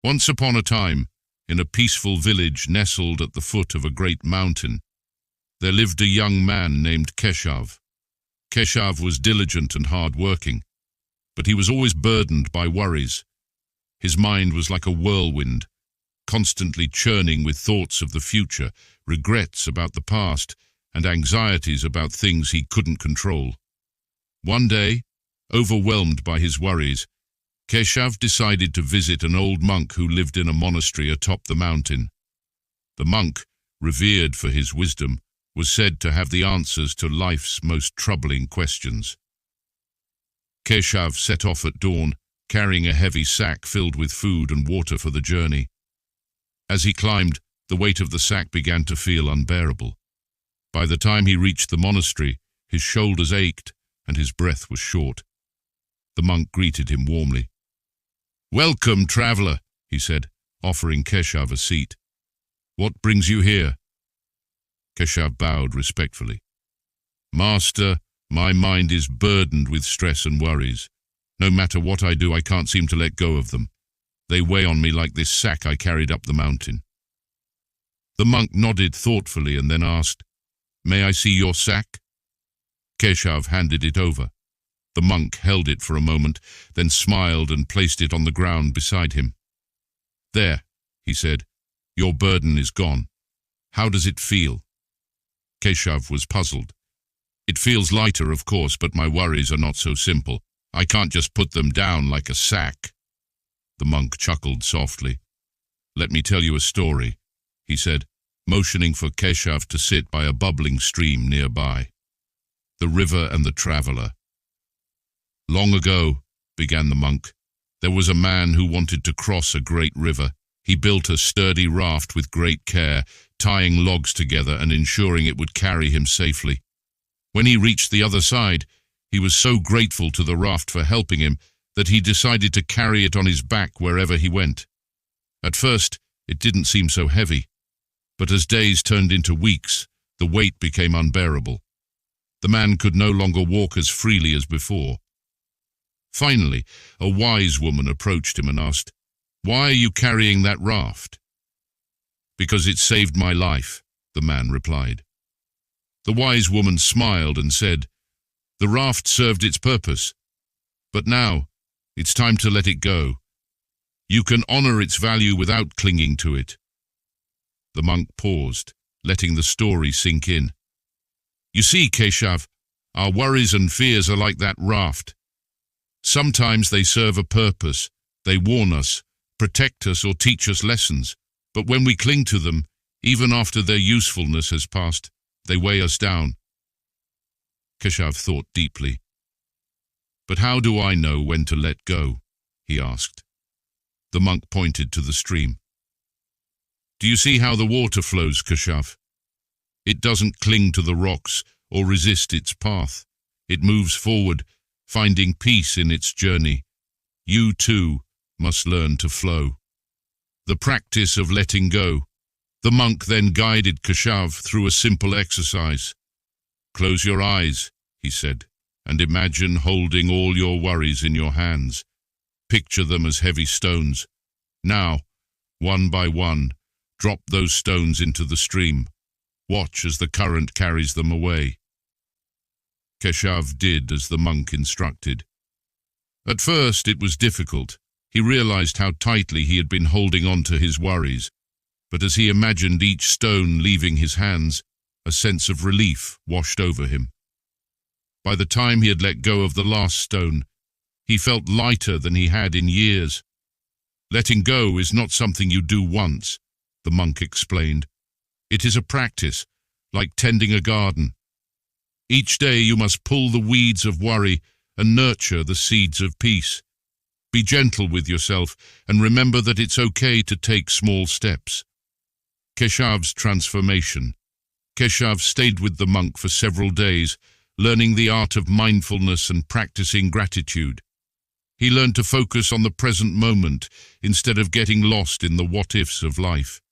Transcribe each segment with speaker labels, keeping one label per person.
Speaker 1: Once upon a time, in a peaceful village nestled at the foot of a great mountain, there lived a young man named Keshav. Keshav was diligent and hard-working, but he was always burdened by worries. His mind was like a whirlwind, constantly churning with thoughts of the future, regrets about the past, and anxieties about things he couldn't control. One day, overwhelmed by his worries, Keshav decided to visit an old monk who lived in a monastery atop the mountain. The monk, revered for his wisdom, was said to have the answers to life's most troubling questions. Keshav set off at dawn, carrying a heavy sack filled with food and water for the journey. As he climbed, the weight of the sack began to feel unbearable. By the time he reached the monastery, his shoulders ached and his breath was short. The monk greeted him warmly. "Welcome, traveler," he said, offering Keshav a seat. "What brings you here?" Keshav bowed respectfully. "Master, my mind is burdened with stress and worries. No matter what I do, I can't seem to let go of them. They weigh on me like this sack I carried up the mountain." The monk nodded thoughtfully and then asked, "May I see your sack?" Keshav handed it over. The monk held it for a moment, then smiled and placed it on the ground beside him. "There," he said, "your burden is gone. How does it feel?" Keshav was puzzled. "It feels lighter, of course, but my worries are not so simple. I can't just put them down like a sack." The monk chuckled softly. "Let me tell you a story," he said, motioning for Keshav to sit by a bubbling stream nearby. The river and the traveler. "Long ago," began the monk, "there was a man who wanted to cross a great river. He built a sturdy raft with great care, tying logs together and ensuring it would carry him safely. When he reached the other side, he was so grateful to the raft for helping him that he decided to carry it on his back wherever he went. At first, it didn't seem so heavy, but as days turned into weeks, the weight became unbearable. The man could no longer walk as freely as before. Finally, a wise woman approached him and asked, "Why are you carrying that raft?" "Because it saved my life," the man replied. The wise woman smiled and said, "The raft served its purpose, but now it's time to let it go. You can honor its value without clinging to it." The monk paused, letting the story sink in. "You see, Keshav, our worries and fears are like that raft. Sometimes they serve a purpose. They warn us, protect us, or teach us lessons. But when we cling to them, even after their usefulness has passed, they weigh us down." Keshav thought deeply. "But how do I know when to let go?" he asked. The monk pointed to the stream. "Do you see how the water flows, Keshav? It doesn't cling to the rocks or resist its path. It moves forward, finding peace in its journey. You, too, must learn to flow." The practice of letting go. The monk then guided Keshav through a simple exercise. "Close your eyes," he said, "and imagine holding all your worries in your hands. Picture them as heavy stones. Now, one by one, drop those stones into the stream. Watch as the current carries them away." Keshav did as the monk instructed. At first it was difficult. He realized how tightly he had been holding on to his worries, but as he imagined each stone leaving his hands, a sense of relief washed over him. By the time he had let go of the last stone, he felt lighter than he had in years. "Letting go is not something you do once," the monk explained. "It is a practice, like tending a garden. Each day you must pull the weeds of worry and nurture the seeds of peace. Be gentle with yourself and remember that it's okay to take small steps." Keshav's transformation. Keshav stayed with the monk for several days, learning the art of mindfulness and practicing gratitude. He learned to focus on the present moment instead of getting lost in the what-ifs of life.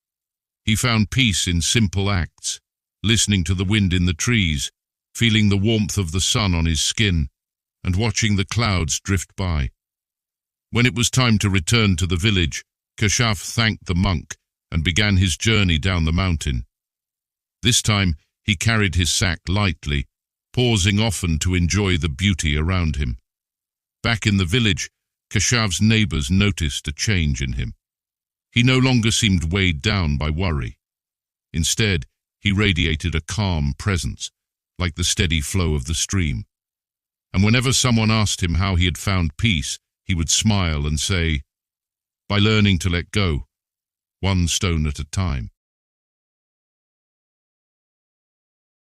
Speaker 1: He found peace in simple acts, listening to the wind in the trees, feeling the warmth of the sun on his skin, and watching the clouds drift by. When it was time to return to the village, Keshav thanked the monk and began his journey down the mountain. This time he carried his sack lightly, pausing often to enjoy the beauty around him. Back in the village, Keshav's neighbors noticed a change in him. He no longer seemed weighed down by worry. Instead, he radiated a calm presence, like the steady flow of the stream. And whenever someone asked him how he had found peace, he would smile and say, "By learning to let go, one stone at a time."